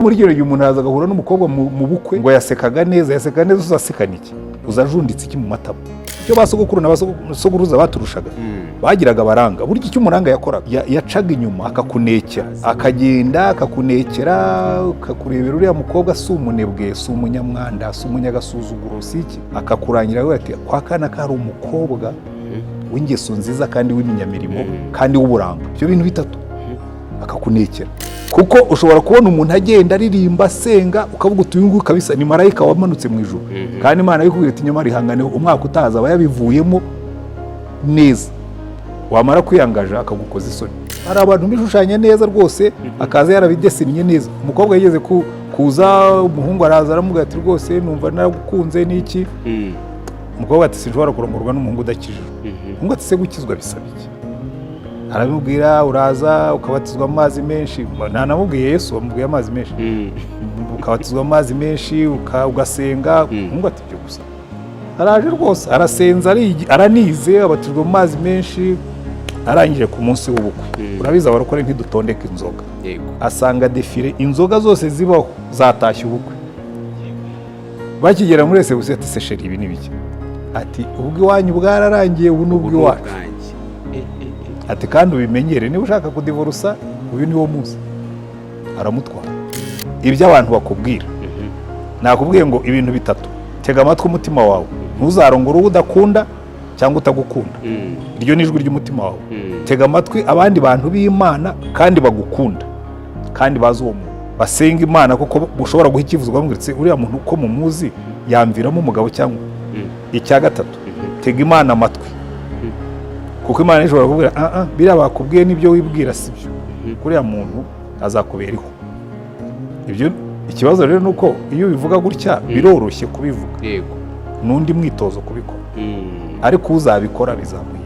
muri gihe umuntu aza agahura n'umukobwa mu bukwe ngo yasekaga neza uzasekana iki uzajunditse iki mu matama icyo basogokuru n'abasogoruza baturushaga bagiraga baranga buryo icyo umuranga yakoraga yacaga inyuma akakunekera akagenda akakunekera akakurebera uriya mukobwa si umunebwe si umunyamwanda si umunyagasuzuguro si iki akakurangira we ati kwa kana kari umukobwa w'ingeso nziza kandi w'iminyamirimo kandi w'uburanga ibyo bintu bitatu akakunekera kuko ushobora kubona umuntu agenda aririmba asenga ukavuga uti uyu nguyu kabisa ni marayika wamanutse mu ijuru kandi Imana yikubwira iti nyuma rihanganeho umwaka utaza aba yabivuyemo neza wamara kwiyangaja akagukoza isoni hari abantu bishushanya neza rwose akaza yarabidesinnye neza umukobwa yigeze kuza umuhungu araza aramubwira ati rwose numva naragukunze n'iki umukobwa ati sinshobora kurongorwa n'umuhungu udakijijwe umuhungu ati se gukizwa bisaba iki arabimubwira uraza ukabatizwa amazi menshi ntanamubwiye Yesu amubwiye amazi menshi ukabatizwa amazi menshi ugasenga umuhungu ati byo gusa araje rwose arasenza aranize abatizwa amazi menshi arangije ku munsi w'ubukwe urabizi abarokore ntidutondeka inzoga asanga defile inzoga zose zibaho zatashye ubukwe bakigera muri resebusiyo ati se sheri ibi ni biki ati ubwo iwanyu bwararangiye ubu n'ubwo iwacu ati kandi ubimenyere niba ushaka kudivorusa uyu ni wo munsi aramutwara ibyo abantu bakubwira nakubwiye ngo ibintu bitatu tega amatwi umutima wawe ntuzarongore uwo udakunda cyangwa utagukunda iryo ni ijwi ry'umutima wawe tega amatwi abandi bantu b'Imana kandi bagukunda kandi bazi uwo muntu basenga Imana kuko ushobora guha icyifuzo bamwiritse uriya muntu uko mumuzi yamviramo umugabo cyangwa icya gatatu tega Imana amatwi kuko Imana ishobora kubwira biriya bakubwiye n'ibyo wibwira sibyo kuriya muntu azakuberaho ibyo ikibazo rero nuko iyo bivuga gutya biroroshye kubivuga n'undi mwitozo kubikora ariko uzabikora bizamuye